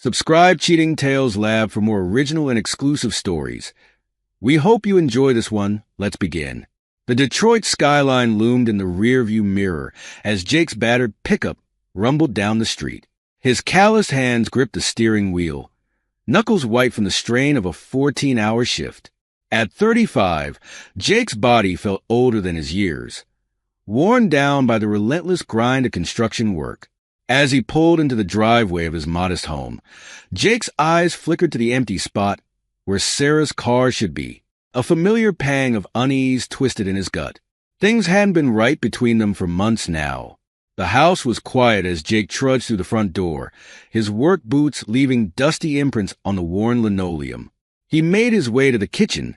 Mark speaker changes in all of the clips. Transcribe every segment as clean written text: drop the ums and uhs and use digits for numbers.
Speaker 1: Subscribe Cheating Tales Lab for more original and exclusive stories. We hope you enjoy this one. Let's begin. The Detroit skyline loomed in the rearview mirror as Jake's battered pickup rumbled down the street. His calloused hands gripped the steering wheel, knuckles white from the strain of a 14-hour shift. At 35, Jake's body felt older than his years, worn down by the relentless grind of construction work. As he pulled into the driveway of his modest home, Jake's eyes flickered to the empty spot where Sarah's car should be. A familiar pang of unease twisted in his gut. Things hadn't been right between them for months now. The house was quiet as Jake trudged through the front door, his work boots leaving dusty imprints on the worn linoleum. He made his way to the kitchen,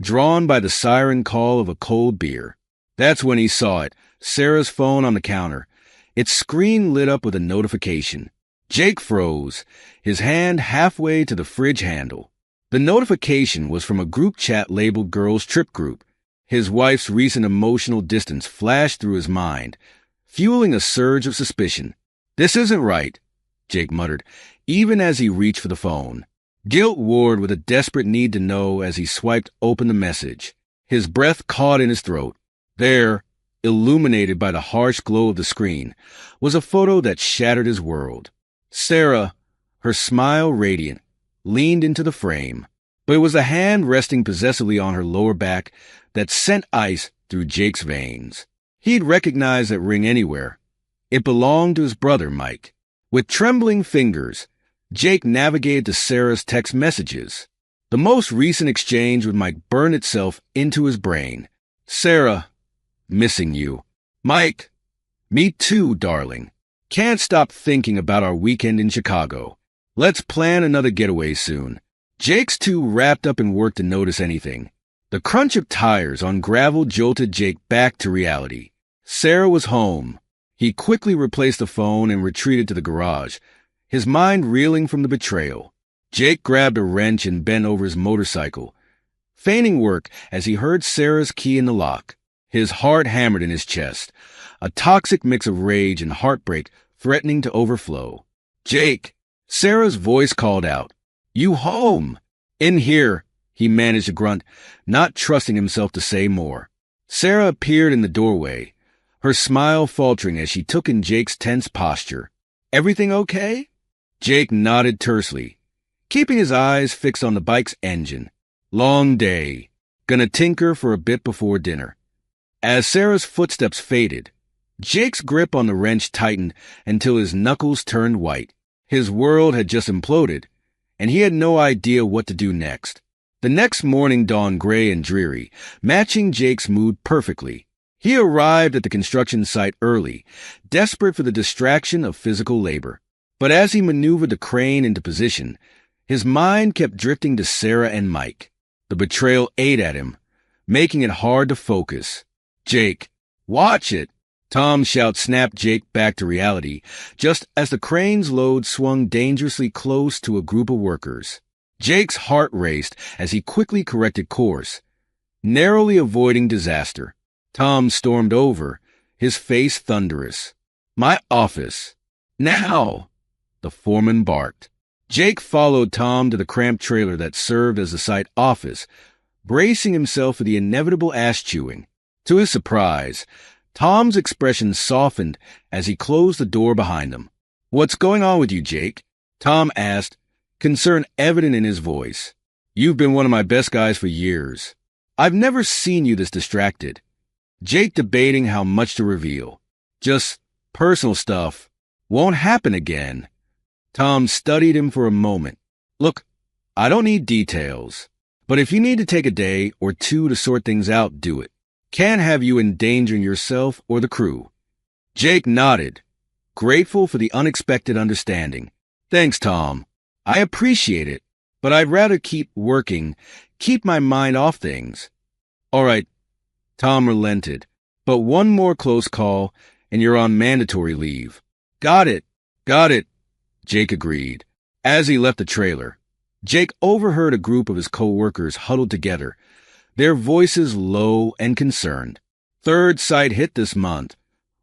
Speaker 1: drawn by the siren call of a cold beer. That's when he saw it, Sarah's phone on the counter. Its screen lit up with a notification. Jake froze, his hand halfway to the fridge handle. The notification was from a group chat labeled Girls Trip Group. His wife's recent emotional distance flashed through his mind, fueling a surge of suspicion. "This isn't right," Jake muttered, even as he reached for the phone. Guilt warred with a desperate need to know as he swiped open the message. His breath caught in his throat. There, illuminated by the harsh glow of the screen, was a photo that shattered his world. Sarah, her smile radiant, leaned into the frame, but it was a hand resting possessively on her lower back that sent ice through Jake's veins. He'd recognize that ring anywhere. It belonged to his brother, Mike. With trembling fingers, Jake navigated to Sarah's text messages. The most recent exchange with Mike burned itself into his brain. "Sarah, missing you. Mike, me too, darling. Can't stop thinking about our weekend in Chicago. Let's plan another getaway soon." Jake's too wrapped up in work to notice anything. The crunch of tires on gravel jolted Jake back to reality. Sarah was home. He quickly replaced the phone and retreated to the garage, his mind reeling from the betrayal. Jake grabbed a wrench and bent over his motorcycle, feigning work as he heard Sarah's key in the lock. His heart hammered in his chest, a toxic mix of rage and heartbreak threatening to overflow. "Jake!" Sarah's voice called out. "You home?" "In here," he managed to grunt, not trusting himself to say more. Sarah appeared in the doorway, her smile faltering as she took in Jake's tense posture. "Everything okay?" Jake nodded tersely, keeping his eyes fixed on the bike's engine. "Long day. Gonna tinker for a bit before dinner." As Sarah's footsteps faded, Jake's grip on the wrench tightened until his knuckles turned white. His world had just imploded, and he had no idea what to do next. The next morning dawned gray and dreary, matching Jake's mood perfectly. He arrived at the construction site early, desperate for the distraction of physical labor. But as he maneuvered the crane into position, his mind kept drifting to Sarah and Mike. The betrayal ate at him, making it hard to focus. "Jake, watch it!" Tom's shout snapped Jake back to reality, just as the crane's load swung dangerously close to a group of workers. Jake's heart raced as he quickly corrected course, narrowly avoiding disaster. Tom stormed over, his face thunderous. "My office! Now!" the foreman barked. Jake followed Tom to the cramped trailer that served as the site office, bracing himself for the inevitable ass-chewing. To his surprise, Tom's expression softened as he closed the door behind him. "What's going on with you, Jake?" Tom asked, concern evident in his voice. "You've been one of my best guys for years. I've never seen you this distracted." Jake debating how much to reveal. "Just personal stuff. Won't happen again." Tom studied him for a moment. "Look, I don't need details, but if you need to take a day or two to sort things out, do it. Can't have you endangering yourself or the crew." Jake nodded, grateful for the unexpected understanding. "Thanks, Tom. I appreciate it, but I'd rather keep working, keep my mind off things." "All right." Tom relented. "But one more close call, and you're on mandatory leave." Got it. Jake agreed. As he left the trailer, Jake overheard a group of his co-workers huddled together, their voices low and concerned. "Third site hit this month."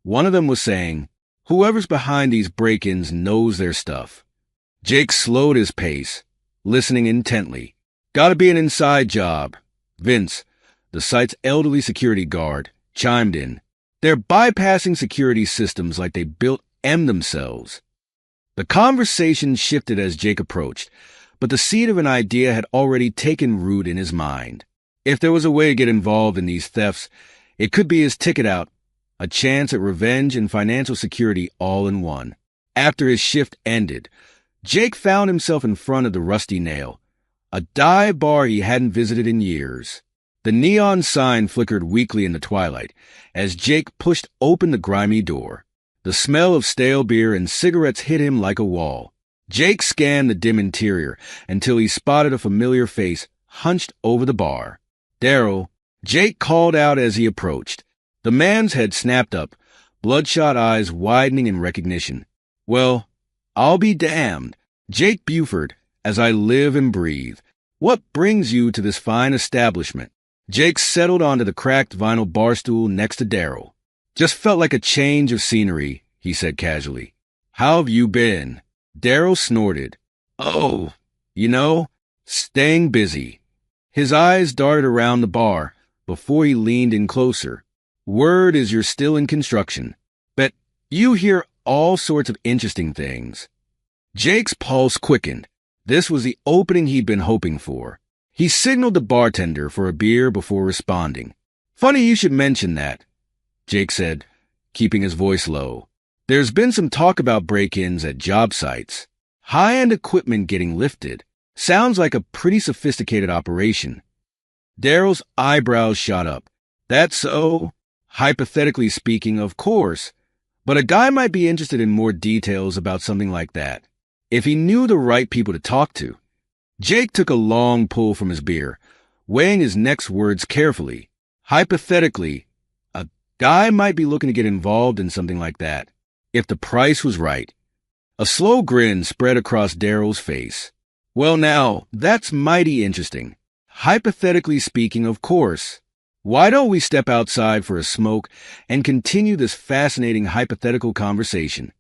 Speaker 1: One of them was saying, "Whoever's behind these break-ins knows their stuff." Jake slowed his pace, listening intently. Gotta be an inside job. Vince, the site's elderly security guard, chimed in. They're bypassing security systems like they built M themselves. The conversation shifted as Jake approached, but the seed of an idea had already taken root in his mind. If there was a way to get involved in these thefts, it could be his ticket out, a chance at revenge and financial security all in one. After his shift ended, Jake found himself in front of the Rusty Nail, a dive bar he hadn't visited in years. The neon sign flickered weakly in the twilight as Jake pushed open the grimy door. The smell of stale beer and cigarettes hit him like a wall. Jake scanned the dim interior until he spotted a familiar face hunched over the bar. Daryl, Jake called out as he approached. The man's head snapped up, bloodshot eyes widening in recognition. Well, I'll be damned. Jake Buford, as I live and breathe. What brings you to this fine establishment? Jake settled onto the cracked vinyl bar stool next to Daryl. Just felt like a change of scenery, he said casually. How have you been? Daryl snorted. Oh, staying busy. His eyes darted around the bar before he leaned in closer. Word is you're still in construction. Bet you hear all sorts of interesting things. Jake's pulse quickened. This was the opening he'd been hoping for. He signaled the bartender for a beer before responding. Funny you should mention that, Jake said, keeping his voice low. There's been some talk about break-ins at job sites. High-end equipment getting lifted. Sounds like a pretty sophisticated operation. Daryl's eyebrows shot up. That's so? Hypothetically speaking, of course. But a guy might be interested in more details about something like that, if he knew the right people to talk to. Jake took a long pull from his beer, weighing his next words carefully. Hypothetically, a guy might be looking to get involved in something like that, if the price was right. A slow grin spread across Daryl's face. Well now, that's mighty interesting. Hypothetically speaking, of course. Why don't we step outside for a smoke and continue this fascinating hypothetical conversation?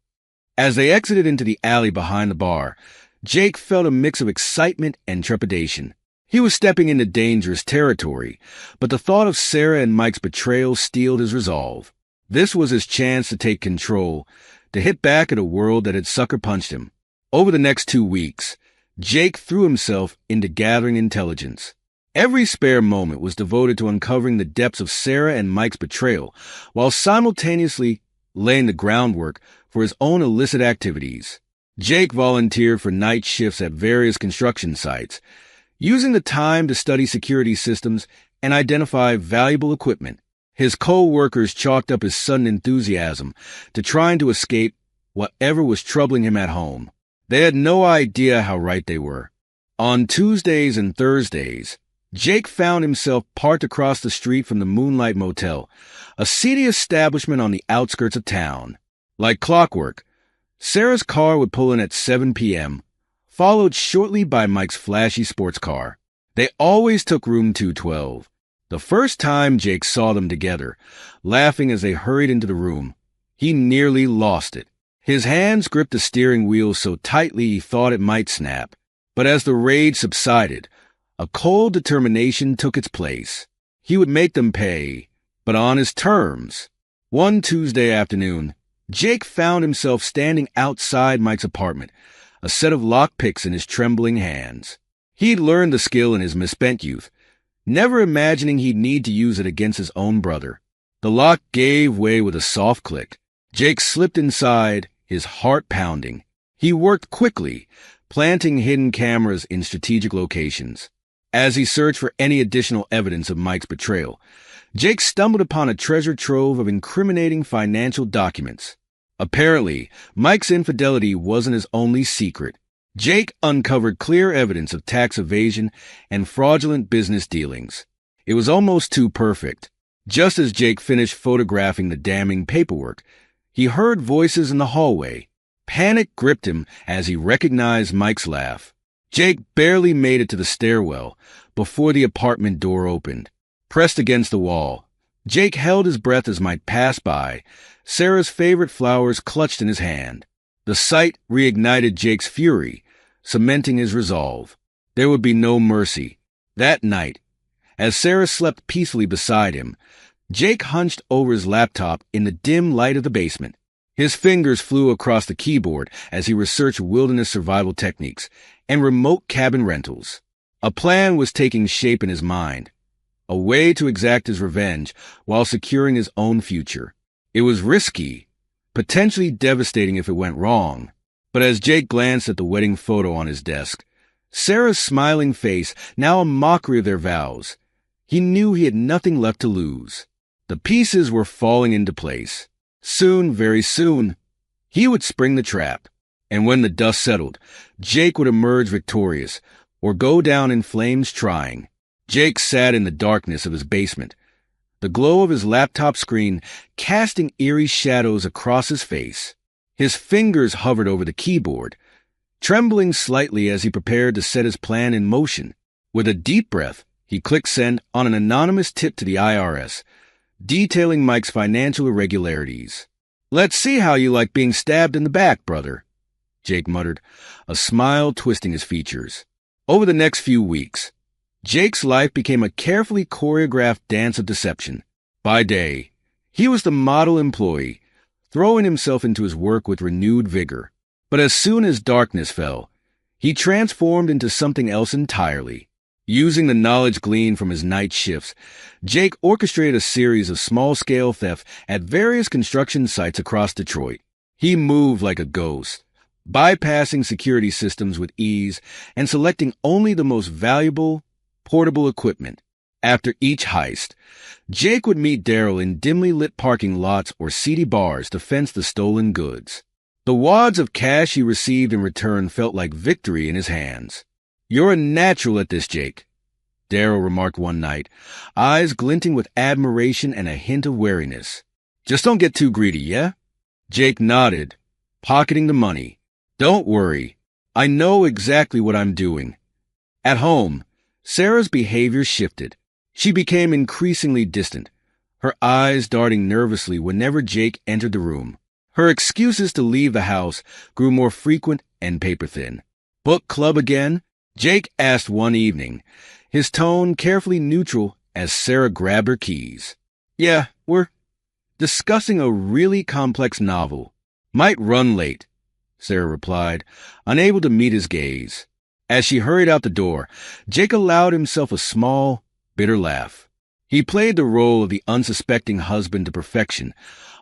Speaker 1: As they exited into the alley behind the bar, Jake felt a mix of excitement and trepidation. He was stepping into dangerous territory, but the thought of Sarah and Mike's betrayal steeled his resolve. This was his chance to take control, to hit back at a world that had sucker-punched him. Over the next 2 weeks, Jake threw himself into gathering intelligence. Every spare moment was devoted to uncovering the depths of Sarah and Mike's betrayal, while simultaneously laying the groundwork for his own illicit activities. Jake volunteered for night shifts at various construction sites, using the time to study security systems and identify valuable equipment. His co-workers chalked up his sudden enthusiasm to trying to escape whatever was troubling him at home. They had no idea how right they were. On Tuesdays and Thursdays, Jake found himself parked across the street from the Moonlight Motel, a seedy establishment on the outskirts of town. Like clockwork, Sarah's car would pull in at 7 p.m., followed shortly by Mike's flashy sports car. They always took room 212. The first time Jake saw them together, laughing as they hurried into the room, he nearly lost it. His hands gripped the steering wheel so tightly he thought it might snap. But as the rage subsided, a cold determination took its place. He would make them pay, but on his terms. One Tuesday afternoon, Jake found himself standing outside Mike's apartment, a set of lockpicks in his trembling hands. He'd learned the skill in his misspent youth, never imagining he'd need to use it against his own brother. The lock gave way with a soft click. Jake slipped inside, his heart pounding. He worked quickly, planting hidden cameras in strategic locations. As he searched for any additional evidence of Mike's betrayal, Jake stumbled upon a treasure trove of incriminating financial documents. Apparently, Mike's infidelity wasn't his only secret. Jake uncovered clear evidence of tax evasion and fraudulent business dealings. It was almost too perfect. Just as Jake finished photographing the damning paperwork, he heard voices in the hallway. Panic gripped him as he recognized Mike's laugh. Jake barely made it to the stairwell before the apartment door opened. Pressed against the wall, Jake held his breath as Mike passed by, Sarah's favorite flowers clutched in his hand. The sight reignited Jake's fury, cementing his resolve. There would be no mercy. That night, as Sarah slept peacefully beside him, Jake hunched over his laptop in the dim light of the basement. His fingers flew across the keyboard as he researched wilderness survival techniques and remote cabin rentals. A plan was taking shape in his mind, a way to exact his revenge while securing his own future. It was risky, potentially devastating if it went wrong. But as Jake glanced at the wedding photo on his desk, Sarah's smiling face now a mockery of their vows, he knew he had nothing left to lose. The pieces were falling into place. Soon, very soon, he would spring the trap. And when the dust settled, Jake would emerge victorious or go down in flames trying. Jake sat in the darkness of his basement, the glow of his laptop screen casting eerie shadows across his face. His fingers hovered over the keyboard, trembling slightly as he prepared to set his plan in motion. With a deep breath, he clicked send on an anonymous tip to the IRS, detailing Mike's financial irregularities. "Let's see how you like being stabbed in the back, brother," Jake muttered, a smile twisting his features. Over the next few weeks, Jake's life became a carefully choreographed dance of deception. By day, he was the model employee, throwing himself into his work with renewed vigor. But as soon as darkness fell, he transformed into something else entirely. Using the knowledge gleaned from his night shifts, Jake orchestrated a series of small-scale thefts at various construction sites across Detroit. He moved like a ghost, bypassing security systems with ease and selecting only the most valuable, portable equipment. After each heist, Jake would meet Daryl in dimly lit parking lots or seedy bars to fence the stolen goods. The wads of cash he received in return felt like victory in his hands. "You're a natural at this, Jake," Daryl remarked one night, eyes glinting with admiration and a hint of wariness. "Just don't get too greedy, yeah?" Jake nodded, pocketing the money. "Don't worry. I know exactly what I'm doing." At home, Sarah's behavior shifted. She became increasingly distant, her eyes darting nervously whenever Jake entered the room. Her excuses to leave the house grew more frequent and paper-thin. "Book club again?" Jake asked one evening, his tone carefully neutral as Sarah grabbed her keys. "Yeah, we're discussing a really complex novel. Might run late," Sarah replied, unable to meet his gaze. As she hurried out the door, Jake allowed himself a small, bitter laugh. He played the role of the unsuspecting husband to perfection,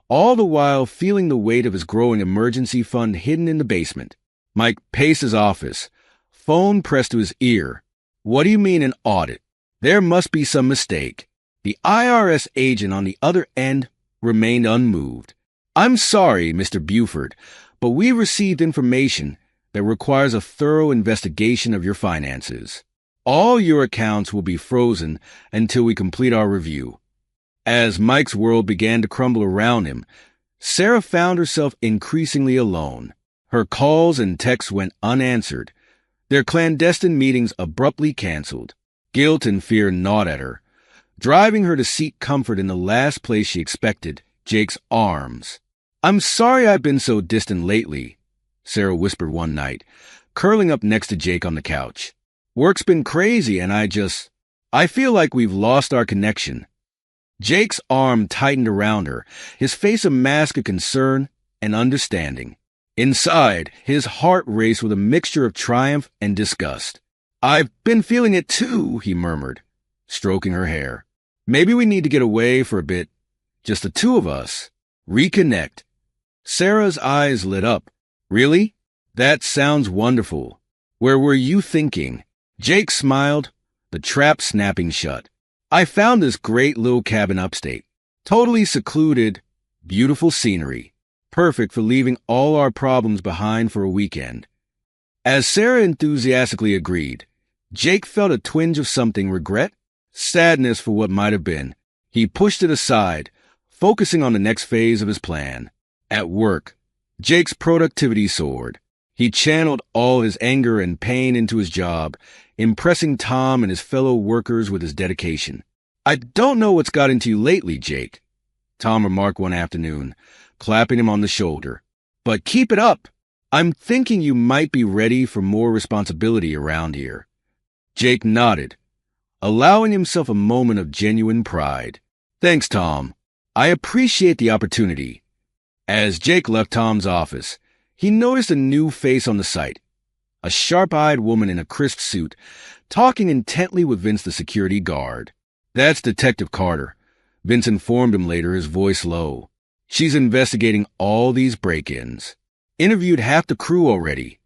Speaker 1: all the while feeling the weight of his growing emergency fund hidden in the basement. Mike paced his office, phone pressed to his ear. "What do you mean an audit? There must be some mistake." The IRS agent on the other end remained unmoved. "I'm sorry, Mr. Buford, but we received information that requires a thorough investigation of your finances. All your accounts will be frozen until we complete our review." As Mike's world began to crumble around him, Sarah found herself increasingly alone. Her calls and texts went unanswered, their clandestine meetings abruptly canceled. Guilt and fear gnawed at her, driving her to seek comfort in the last place she expected, Jake's arms. "I'm sorry I've been so distant lately," Sarah whispered one night, curling up next to Jake on the couch. "Work's been crazy and I feel like we've lost our connection." Jake's arm tightened around her, his face a mask of concern and understanding. Inside, his heart raced with a mixture of triumph and disgust. "I've been feeling it too," he murmured, stroking her hair. "Maybe we need to get away for a bit, just the two of us. Reconnect." Sarah's eyes lit up. "Really? That sounds wonderful. Where were you thinking?" Jake smiled, the trap snapping shut. "I found this great little cabin upstate. Totally secluded, beautiful scenery. Perfect for leaving all our problems behind for a weekend." As Sarah enthusiastically agreed, Jake felt a twinge of something: regret, sadness for what might have been. He pushed it aside, focusing on the next phase of his plan. At work, Jake's productivity soared. He channeled all his anger and pain into his job, impressing Tom and his fellow workers with his dedication. "I don't know what's got into you lately, Jake," Tom remarked one afternoon, clapping him on the shoulder. "But keep it up. I'm thinking you might be ready for more responsibility around here. Jake nodded, allowing himself a moment of genuine pride. Thanks, Tom. I appreciate the opportunity. As Jake left Tom's office, he noticed a new face on the site. A sharp-eyed woman in a crisp suit, talking intently with Vince, the security guard. That's Detective Carter. Vince informed him later, his voice low. She's investigating all these break-ins. Interviewed half the crew already.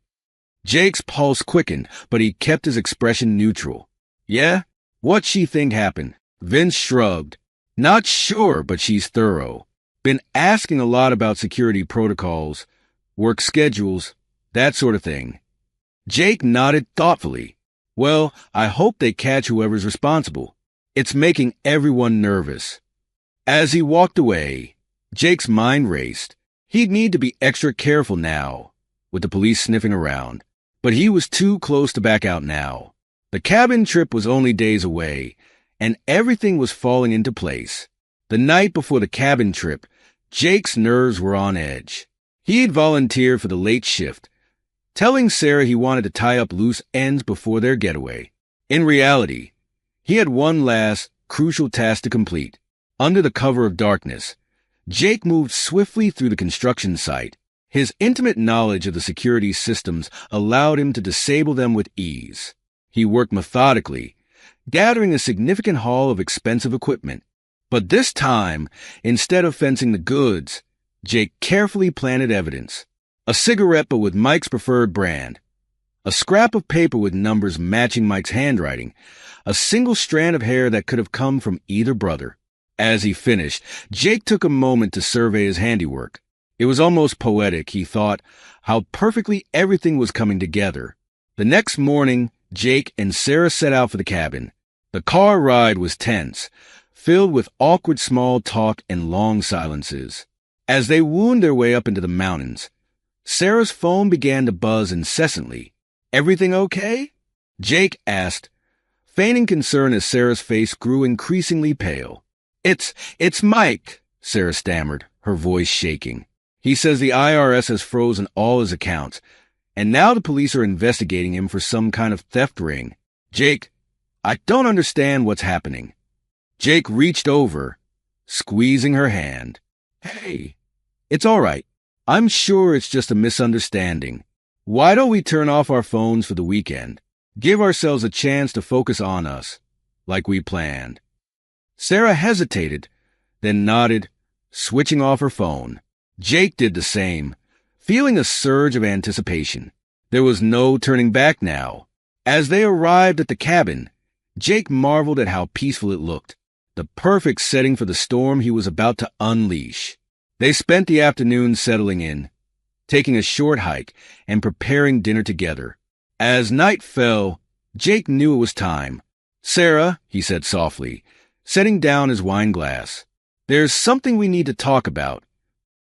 Speaker 1: Jake's pulse quickened, but he kept his expression neutral. Yeah? What'd she think happened? Vince shrugged. Not sure, but she's thorough. Been asking a lot about security protocols, work schedules, that sort of thing. Jake nodded thoughtfully. Well, I hope they catch whoever's responsible. It's making everyone nervous. As he walked away, Jake's mind raced. He'd need to be extra careful now, with the police sniffing around. But he was too close to back out now. The cabin trip was only days away, and everything was falling into place. The night before the cabin trip, Jake's nerves were on edge. He had volunteered for the late shift, telling Sarah he wanted to tie up loose ends before their getaway. In reality, he had one last, crucial task to complete. Under the cover of darkness, Jake moved swiftly through the construction site. His intimate knowledge of the security systems allowed him to disable them with ease. He worked methodically, gathering a significant haul of expensive equipment. But this time, instead of fencing the goods, Jake carefully planted evidence. A cigarette but with Mike's preferred brand. A scrap of paper with numbers matching Mike's handwriting. A single strand of hair that could have come from either brother. As he finished, Jake took a moment to survey his handiwork. It was almost poetic, he thought, how perfectly everything was coming together. The next morning, Jake and Sarah set out for the cabin. The car ride was tense, filled with awkward small talk and long silences. As they wound their way up into the mountains, Sarah's phone began to buzz incessantly. Everything okay? Jake asked, feigning concern as Sarah's face grew increasingly pale. It's Mike, Sarah stammered, her voice shaking. He says the IRS has frozen all his accounts, and now the police are investigating him for some kind of theft ring. Jake, I don't understand what's happening. Jake reached over, squeezing her hand. Hey, it's all right. I'm sure it's just a misunderstanding. Why don't we turn off our phones for the weekend? Give ourselves a chance to focus on us, like we planned. Sarah hesitated, then nodded, switching off her phone. Jake did the same, feeling a surge of anticipation. There was no turning back now. As they arrived at the cabin, Jake marveled at how peaceful it looked, the perfect setting for the storm he was about to unleash. They spent the afternoon settling in, taking a short hike and preparing dinner together. As night fell, Jake knew it was time. Sarah, he said softly, setting down his wine glass. There's something we need to talk about.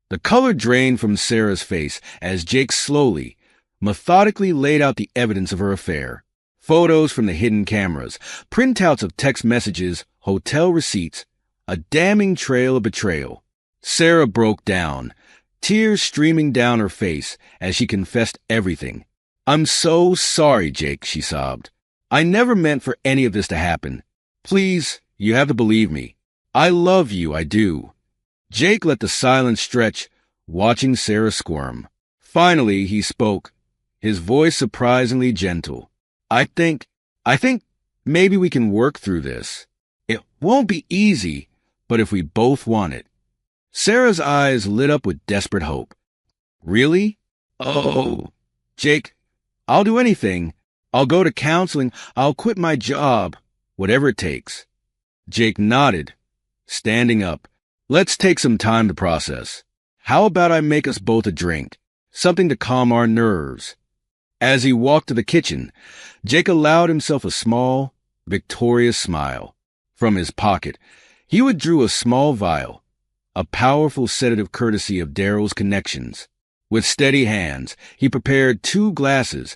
Speaker 1: The color drained from Sarah's face as Jake slowly, methodically laid out the evidence of her affair. Photos from the hidden cameras, printouts of text messages, hotel receipts, a damning trail of betrayal. Sarah broke down, tears streaming down her face as she confessed everything. I'm so sorry, Jake, she sobbed. I never meant for any of this to happen. Please, you have to believe me. I love you, I do. Jake let the silence stretch, watching Sarah squirm. Finally, he spoke, his voice surprisingly gentle. I think maybe we can work through this. It won't be easy, but if we both want it. Sarah's eyes lit up with desperate hope. Really? Oh, Jake, I'll do anything. I'll go to counseling. I'll quit my job, whatever it takes. Jake nodded, standing up. Let's take some time to process. How about I make us both a drink? Something to calm our nerves. As he walked to the kitchen, Jake allowed himself a small, victorious smile. From his pocket, he withdrew a small vial, a powerful sedative courtesy of Daryl's connections. With steady hands, he prepared 2 glasses,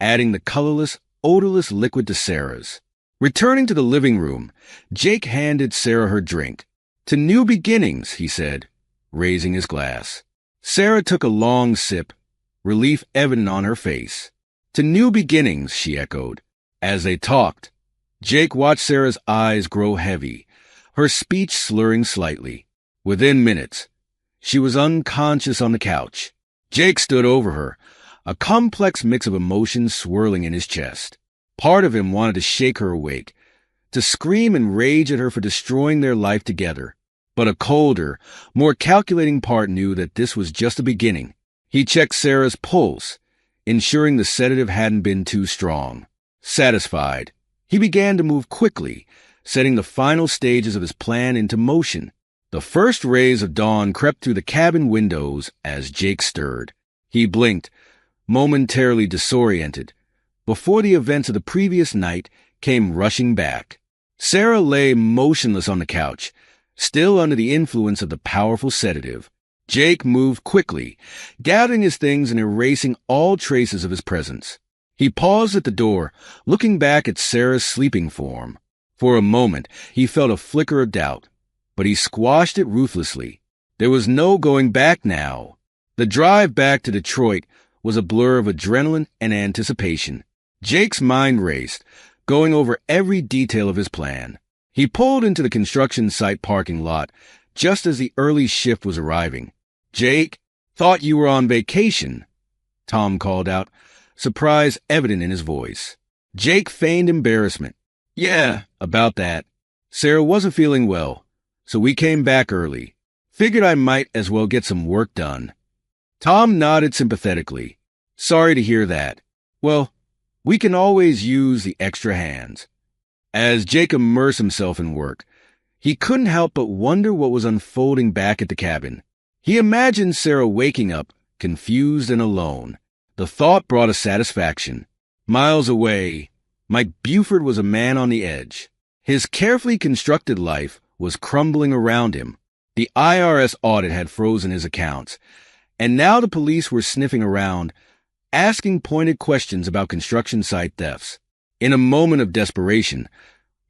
Speaker 1: adding the colorless, odorless liquid to Sarah's. Returning to the living room, Jake handed Sarah her drink. To new beginnings, he said, raising his glass. Sarah took a long sip, relief evident on her face. "To new beginnings," she echoed. As they talked, Jake watched Sarah's eyes grow heavy, her speech slurring slightly. Within minutes, she was unconscious on the couch. Jake stood over her, a complex mix of emotions swirling in his chest. Part of him wanted to shake her awake, to scream and rage at her for destroying their life together. But a colder, more calculating part knew that this was just a beginning. He checked Sarah's pulse, ensuring the sedative hadn't been too strong. Satisfied, he began to move quickly, setting the final stages of his plan into motion. The first rays of dawn crept through the cabin windows as Jake stirred. He blinked, momentarily disoriented, before the events of the previous night came rushing back. Sarah lay motionless on the couch, still under the influence of the powerful sedative. Jake moved quickly, gathering his things and erasing all traces of his presence. He paused at the door, looking back at Sarah's sleeping form. For a moment, he felt a flicker of doubt, but he squashed it ruthlessly. There was no going back now. The drive back to Detroit was a blur of adrenaline and anticipation. Jake's mind raced, going over every detail of his plan. He pulled into the construction site parking lot just as the early shift was arriving. "Jake, thought you were on vacation," Tom called out, surprise evident in his voice. Jake feigned embarrassment. "Yeah, about that. Sarah wasn't feeling well, so we came back early. Figured I might as well get some work done." Tom nodded sympathetically. "Sorry to hear that. Well, we can always use the extra hands." As Jake immersed himself in work, he couldn't help but wonder what was unfolding back at the cabin. He imagined Sarah waking up, confused and alone. The thought brought a satisfaction. Miles away, Mike Buford was a man on the edge. His carefully constructed life was crumbling around him. The IRS audit had frozen his accounts, and now the police were sniffing around, asking pointed questions about construction site thefts. In a moment of desperation,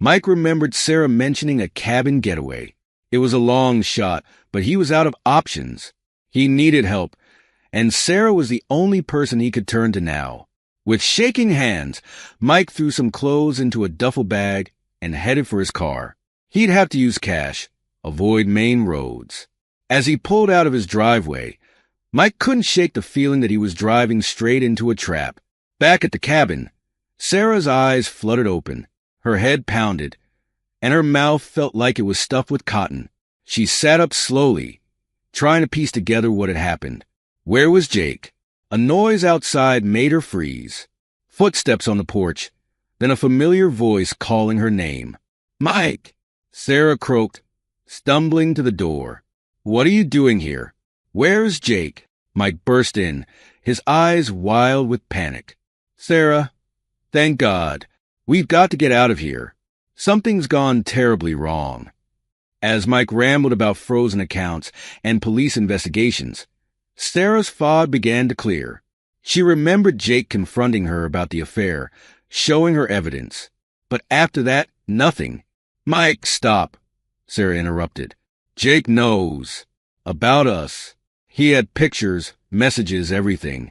Speaker 1: Mike remembered Sarah mentioning a cabin getaway. It was a long shot, but he was out of options. He needed help, and Sarah was the only person he could turn to now. With shaking hands, Mike threw some clothes into a duffel bag and headed for his car. He'd have to use cash, avoid main roads. As he pulled out of his driveway, Mike couldn't shake the feeling that he was driving straight into a trap. Back at the cabin, Sarah's eyes fluttered open, her head pounded, and her mouth felt like it was stuffed with cotton. She sat up slowly, trying to piece together what had happened. Where was Jake? A noise outside made her freeze. Footsteps on the porch, then a familiar voice calling her name. "Mike!" Sarah croaked, stumbling to the door. "What are you doing here? Where's Jake?" Mike burst in, his eyes wild with panic. "Sarah, thank God. We've got to get out of here. Something's gone terribly wrong." As Mike rambled about frozen accounts and police investigations, Sarah's fog began to clear. She remembered Jake confronting her about the affair, showing her evidence. But after that, nothing. "Mike, stop," Sarah interrupted. "Jake knows. About us. He had pictures, messages, everything."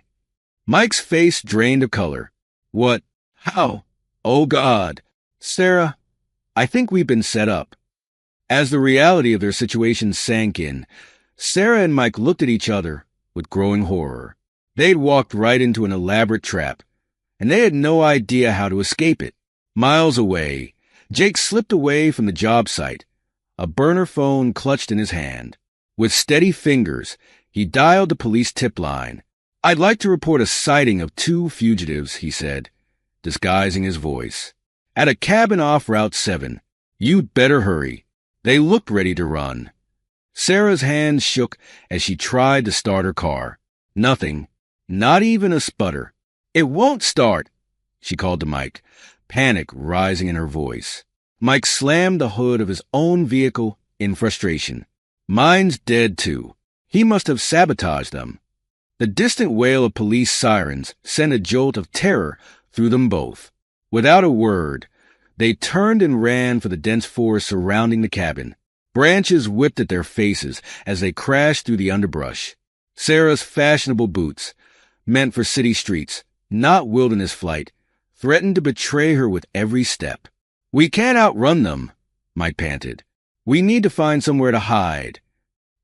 Speaker 1: Mike's face drained of color. "What? How? Oh, God." "Sarah, I think we've been set up." As the reality of their situation sank in, Sarah and Mike looked at each other with growing horror. They'd walked right into an elaborate trap, and they had no idea how to escape it. Miles away, Jake slipped away from the job site, a burner phone clutched in his hand. With steady fingers, he dialed the police tip line. "I'd like to report a sighting of 2 fugitives," he said, disguising his voice. "At a cabin off Route 7. You'd better hurry. They looked ready to run." Sarah's hands shook as she tried to start her car. Nothing, not even a sputter. "It won't start," she called to Mike, panic rising in her voice. Mike slammed the hood of his own vehicle in frustration. "Mine's dead, too. He must have sabotaged them." The distant wail of police sirens sent a jolt of terror through them both. Without a word, they turned and ran for the dense forest surrounding the cabin. Branches whipped at their faces as they crashed through the underbrush. Sarah's fashionable boots, meant for city streets, not wilderness flight, threatened to betray her with every step. "We can't outrun them," Mike panted. "We need to find somewhere to hide."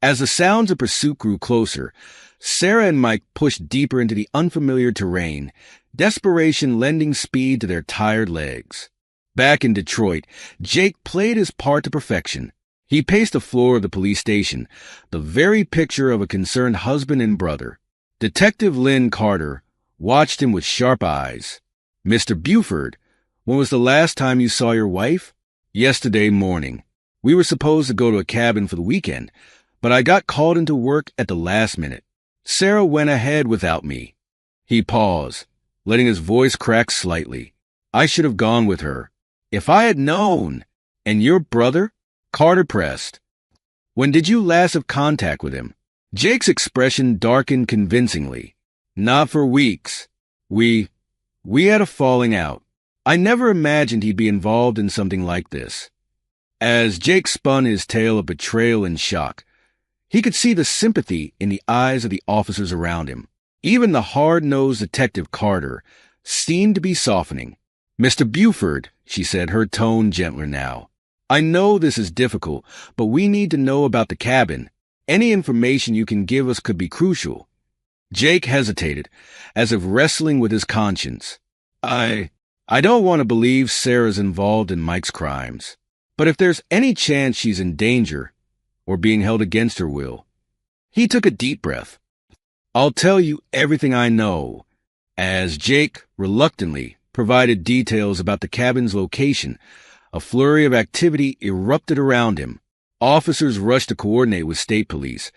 Speaker 1: As the sounds of pursuit grew closer, Sarah and Mike pushed deeper into the unfamiliar terrain, desperation lending speed to their tired legs. Back in Detroit, Jake played his part to perfection. He paced the floor of the police station, the very picture of a concerned husband and brother. Detective Lynn Carter watched him with sharp eyes. "Mr. Buford, when was the last time you saw your wife?" "Yesterday morning. We were supposed to go to a cabin for the weekend, but I got called into work at the last minute. Sarah went ahead without me." He paused, letting his voice crack slightly. "I should have gone with her. If I had known." "And your brother?" Carter pressed. "When did you last have contact with him?" Jake's expression darkened convincingly. "Not for weeks. We had a falling out. I never imagined he'd be involved in something like this." As Jake spun his tale of betrayal and shock, he could see the sympathy in the eyes of the officers around him. Even the hard-nosed detective Carter seemed to be softening. "Mr. Buford," she said, her tone gentler now, "I know this is difficult, but we need to know about the cabin. Any information you can give us could be crucial." Jake hesitated, as if wrestling with his conscience. I don't want to believe Sarah's involved in Mike's crimes, but if there's any chance she's in danger or being held against her will." He took a deep breath. "I'll tell you everything I know." As Jake reluctantly provided details about the cabin's location, a flurry of activity erupted around him. Officers rushed to coordinate with state police,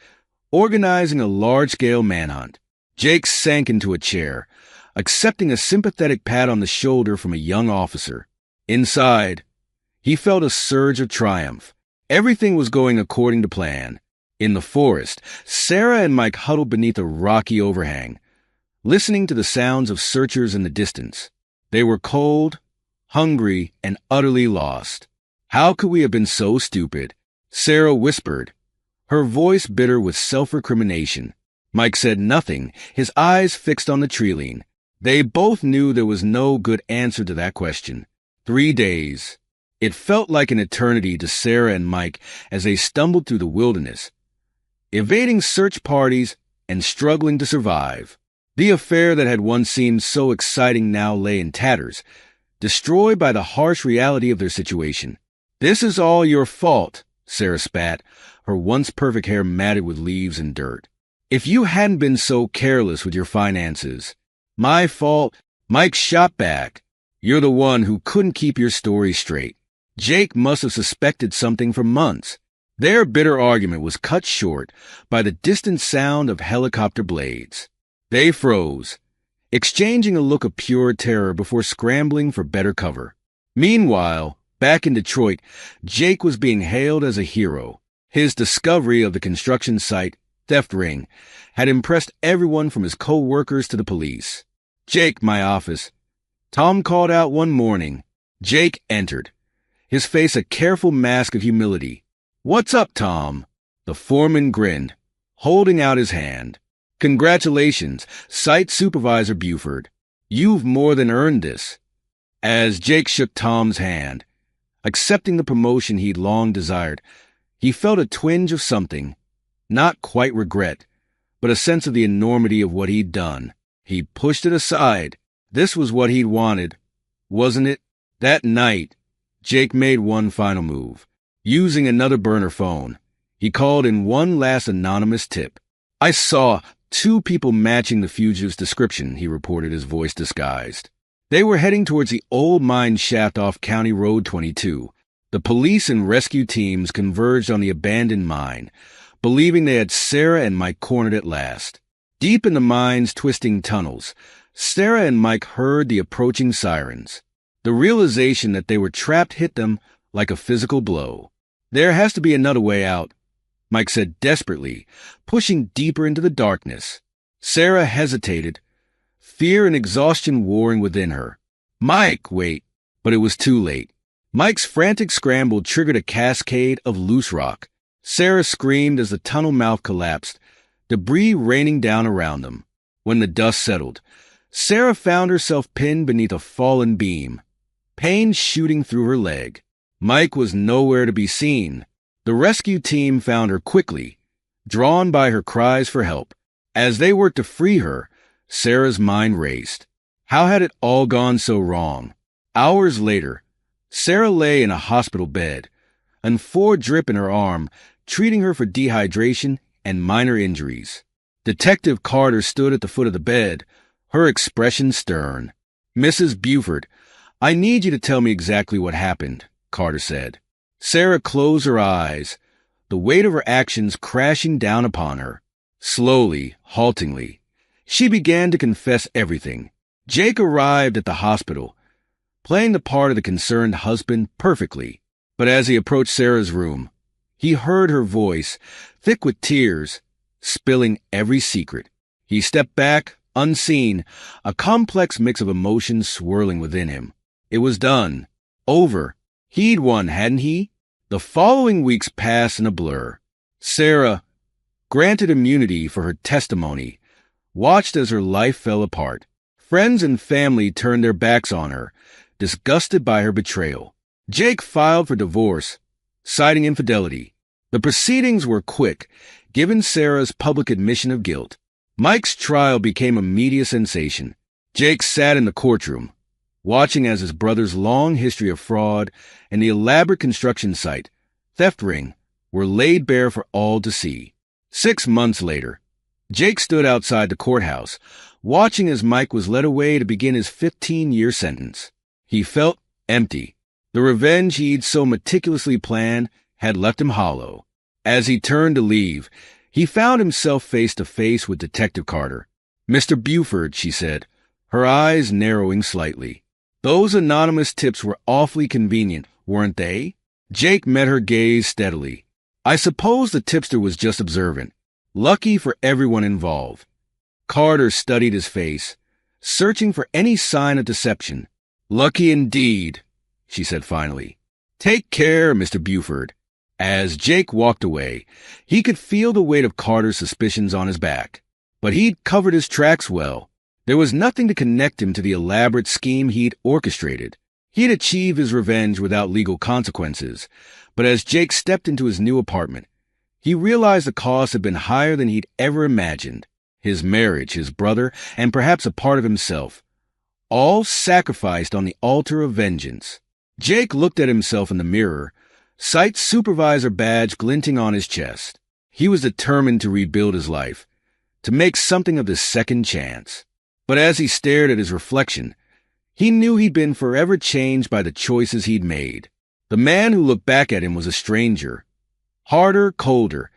Speaker 1: organizing a large-scale manhunt. Jake sank into a chair, accepting a sympathetic pat on the shoulder from a young officer. Inside, he felt a surge of triumph. Everything was going according to plan. In the forest, Sarah and Mike huddled beneath a rocky overhang, listening to the sounds of searchers in the distance. They were cold, hungry, and utterly lost. "How could we have been so stupid?" Sarah whispered, her voice bitter with self-recrimination. Mike said nothing, his eyes fixed on the tree-line. They both knew there was no good answer to that question. 3 days. It felt like an eternity to Sarah and Mike as they stumbled through the wilderness, evading search parties and struggling to survive. The affair that had once seemed so exciting now lay in tatters, destroyed by the harsh reality of their situation. "This is all your fault," Sarah spat, her once perfect hair matted with leaves and dirt. "If you hadn't been so careless with your finances." "My fault." Mike shot back. "You're the one who couldn't keep your story straight." Jake must have suspected something for months. Their bitter argument was cut short by the distant sound of helicopter blades. They froze, exchanging a look of pure terror before scrambling for better cover. Meanwhile, back in Detroit, Jake was being hailed as a hero. His discovery of the construction site, theft ring, had impressed everyone from his co-workers to the police. "Jake, my office." Tom called out one morning. Jake entered, his face a careful mask of humility. "What's up, Tom?" The foreman grinned, holding out his hand. "Congratulations, Site Supervisor Buford. You've more than earned this." As Jake shook Tom's hand, accepting the promotion he'd long desired, he felt a twinge of something, not quite regret, but a sense of the enormity of what he'd done. He pushed it aside. This was what he'd wanted, wasn't it? That night, Jake made one final move. Using another burner phone, he called in one last anonymous tip. "I saw 2 people matching the fugitive's description," he reported, his voice disguised. They were heading towards the old mine shaft off County Road 22. The police and rescue teams converged on the abandoned mine, believing they had Sarah and Mike cornered at last. Deep in the mine's twisting tunnels, Sarah and Mike heard the approaching sirens. The realization that they were trapped hit them like a physical blow. "There has to be another way out," Mike said desperately, pushing deeper into the darkness. Sarah hesitated, fear and exhaustion warring within her. "Mike, wait!" But it was too late. Mike's frantic scramble triggered a cascade of loose rock. Sarah screamed as the tunnel mouth collapsed, debris raining down around them. When the dust settled, Sarah found herself pinned beneath a fallen beam, pain shooting through her leg. Mike was nowhere to be seen. The rescue team found her quickly, drawn by her cries for help. As they worked to free her, Sarah's mind raced. How had it all gone so wrong? Hours later, Sarah lay in a hospital bed, a IV drip in her arm, treating her for dehydration and minor injuries. Detective Carter stood at the foot of the bed, her expression stern. "Mrs. Buford, I need you to tell me exactly what happened," Carter said. Sarah closed her eyes, the weight of her actions crashing down upon her. Slowly, haltingly, she began to confess everything. Jake arrived at the hospital, playing the part of the concerned husband perfectly. But as he approached Sarah's room, he heard her voice, thick with tears, spilling every secret. He stepped back, unseen, a complex mix of emotions swirling within him. It was done. Over. He'd won, hadn't he? The following weeks passed in a blur. Sarah, granted immunity for her testimony, watched as her life fell apart. Friends and family turned their backs on her, disgusted by her betrayal. Jake filed for divorce, citing infidelity. The proceedings were quick, given Sarah's public admission of guilt. Mike's trial became a media sensation. Jake sat in the courtroom, watching as his brother's long history of fraud and the elaborate construction site, theft ring, were laid bare for all to see. 6 months later, Jake stood outside the courthouse, watching as Mike was led away to begin his 15-year sentence. He felt empty. The revenge he'd so meticulously planned had left him hollow. As he turned to leave, he found himself face to face with Detective Carter. "Mr. Buford," she said, her eyes narrowing slightly. "Those anonymous tips were awfully convenient, weren't they?" Jake met her gaze steadily. "I suppose the tipster was just observant. Lucky for everyone involved." Carter studied his face, searching for any sign of deception. "Lucky indeed," she said finally. "Take care, Mr. Buford." As Jake walked away, he could feel the weight of Carter's suspicions on his back. But he'd covered his tracks well. There was nothing to connect him to the elaborate scheme he'd orchestrated. He'd achieved his revenge without legal consequences. But as Jake stepped into his new apartment, he realized the cost had been higher than he'd ever imagined. His marriage, his brother, and perhaps a part of himself, all sacrificed on the altar of vengeance. Jake looked at himself in the mirror, site supervisor badge glinting on his chest. He was determined to rebuild his life, to make something of this second chance. But as he stared at his reflection, he knew he'd been forever changed by the choices he'd made. The man who looked back at him was a stranger, harder, colder,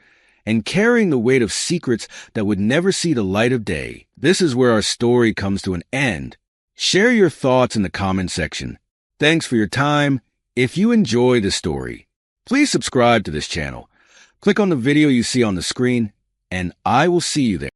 Speaker 1: and carrying the weight of secrets that would never see the light of day. This is where our story comes to an end. Share your thoughts in the comment section. Thanks for your time. If you enjoy this story, please subscribe to this channel. Click on the video you see on the screen, and I will see you there.